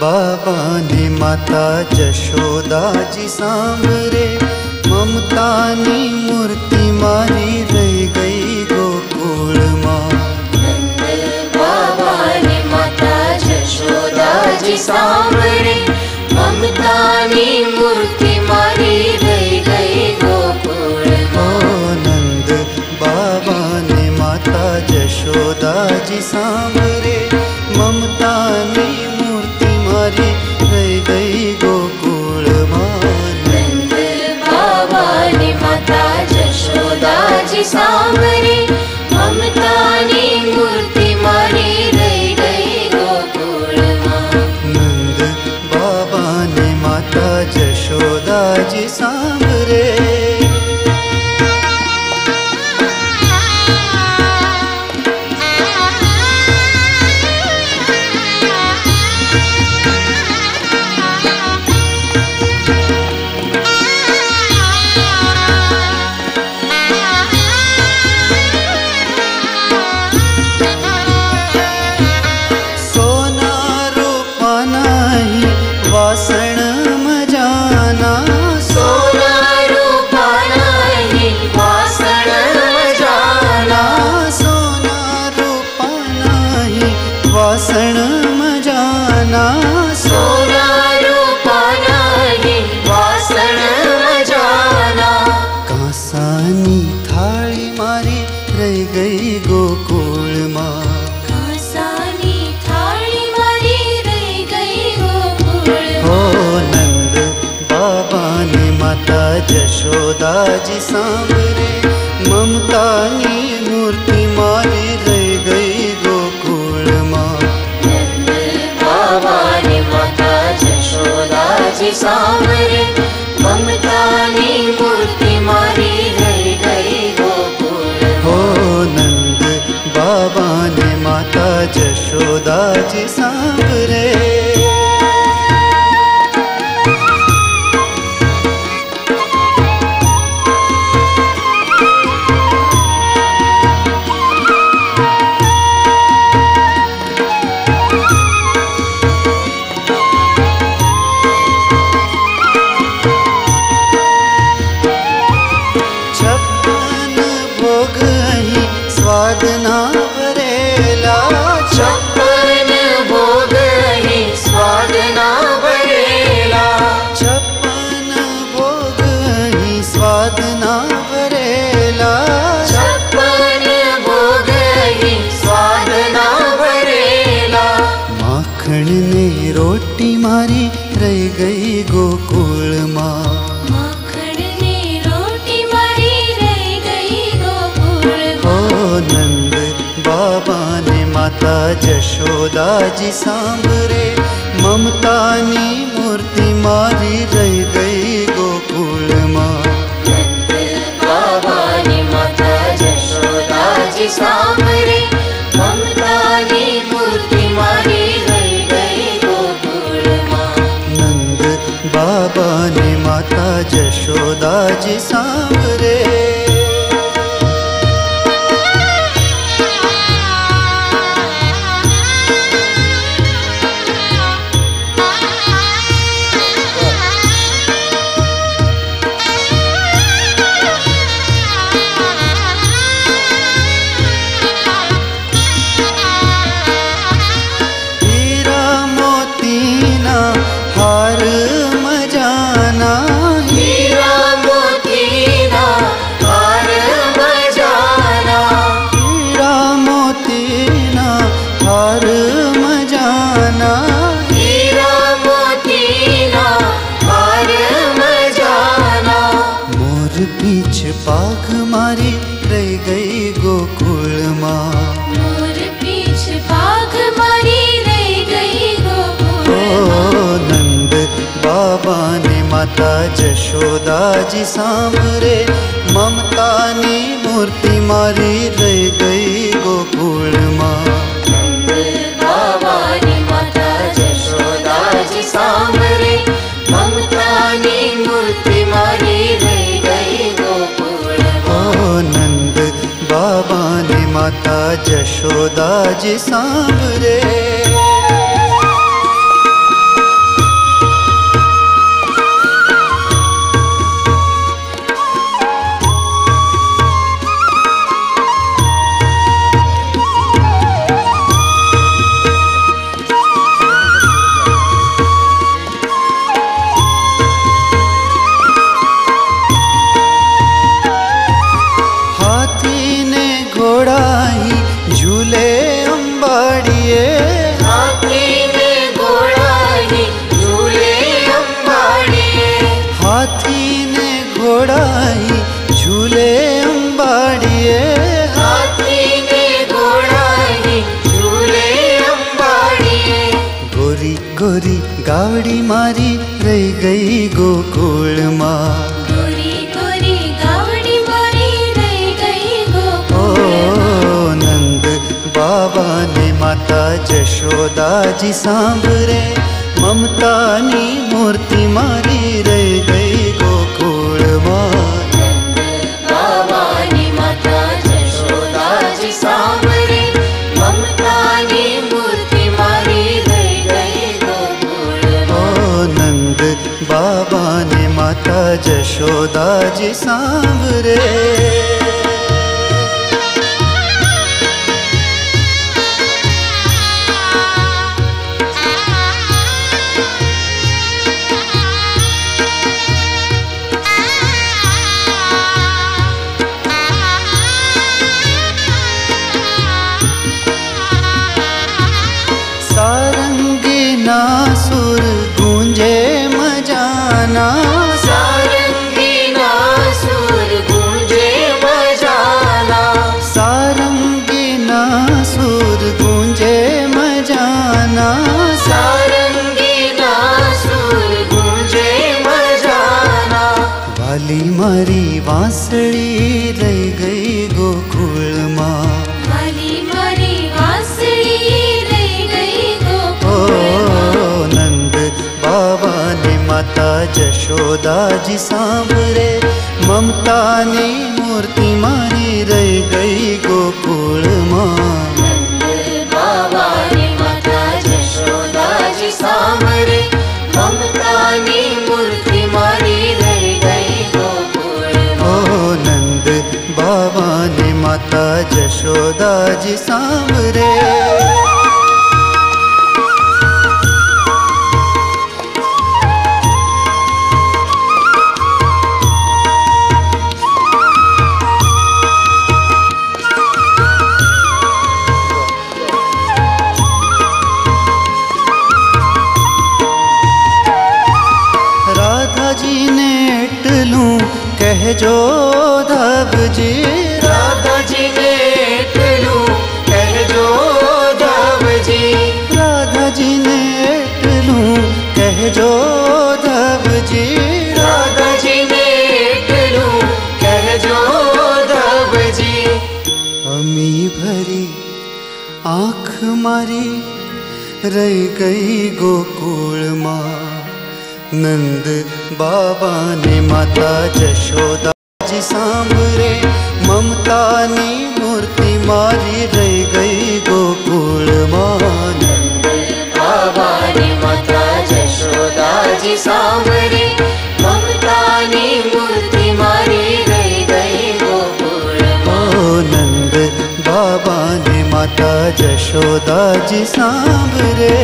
बाबा ने माता जशोदा जी सांभरे, ममता नी मूर्ति मारी रह गई गोकुल मां। नंद बाबा ने माता जशोदा जी सांभरे, ममता नी मूर्ति मारी रह गई गोकुल मां। नंद बाबा ने माता जशोदा जी सांभरे, ममता नी मूर्ति मारी रह गई गोकुल मां। नंद बाबा ने माता जशोदा जी सांभरे, ममता नी मूर्ति मारी रह गई गोकुल मां। नंद बाबा ने माता जशोदा जी सांभरे। वासण मजाना, सोना रूपा नहीं वासण मजाना, सोना रूपा नहीं वासण मजाना, सोना रूपा नहीं वासण मजाना। कांसानी थाली मारी रह गई गोकुल मां। कांसानी थाली मारी रह गई गोकुल हो नंद बाबा ने माता जशोदा जी सांभरे, ममता नी मूर्ति मारी रह गई गोकुल मां। नंद बाबा ने माता जशोदा जी सांभरे, ममता नी मूर्ति मारी रह गई गोकुल हो नंद बाबा ने माता जशोदा जी सांभरे। स्वाद ना भरेला, छप्पन भोग ही स्वाद ना भरेला, छप्पन भोग ही स्वाद ना भरेला, छप्पन भोग ही स्वाद ना भरेला। माखण ने रोटी मारी रह गई गोकुल मां। माखण ने रोटी मारी रह गई गोकुल मां। नंद बाबा ने माता जशोदा जी सांभरे, ममता नी मूर्ति मारी रह गई गोकुल मां। नंद बाबा ने माता जशोदा जी सांभरे, ममता नी मूर्ति मारी रह गई गोकुल मां। नंद बाबा ने माता जशोदा जी सांभरे। हार मजाना, हीरा मोती ना हार मजाना, हीरा मोती ना हार मजाना, हीरा मोती ना हार मजाना। मोर पीछ पाग मारी रह गई गोकुल मां। मोर पीछ पाग मारी रह गई गोकुल मां। नंद बाबा ने माता जशोदा जी सांभरे, ममता नी मूर्ति मारी रह गई गोकुल मां। नंद बाबा ने माता जशोदा जी सांभरे, ममता नी मूर्ति मारी रह गई गोकुल मां। नंद बाबा ने माता जशोदा जी सांभरे। रही गई गोकुल माँ। गोरी गोरी गावड़ी मारी रही गई गोकुल ओ नंद बाबा ने माता जशोदा जी सांभरे, ममता नी मूर्ति मारी रही गई गोकुल माँ। नंद बाबा ने माता जशोदा जी सांभरे, ममता नी मूर्ति मारी रही गई गोकुल ओ नंद बाबा ने माता जशोदा जी सांभरे। सारंगी नासुर गूंजे मजाना, सारंगी नासुर गूंजे बजाना, सारंगी नासुर गूंजे मजाना। सारंगी नासुर गूंजे बजाना। वाली मारी बांसुरी रह गई गोकुल माँ। वाली मारी बांसुरी रह गई गोकुल ओ नंद बाबा ने माता जशोदा जी सांभरे, ममता ने मूर्ति मारी रह गई गोकुल माँ। नंद बाबा ने माता जशोदा जी सांभरे, ममता ने मूर्ति मारी रह गई गोकुल ओ नंद बाबा ने माता जशोदा जी सांभरे। राधा जी ने टलूं कह जो धब जी, राधा जी ने टलूं कह जो धब जी, राधा जी ने टलूं कह जो धब जी। राधा जी ने टलूं कह जो धब जी। अमी भरी आँख मारी रह गई गोकुल माँ। नंद बाबा ने माता जशोदा जी सांभरे, ममता ने मूर्ति मारी रह गई गोकुल माँ। नंद बाबा ने माता जशोदा जी सांभरे, ममता ने मूर्ति मारी रह गई गोकुल ओ नंद बाबा ने माता जशोदा जी सांभरे।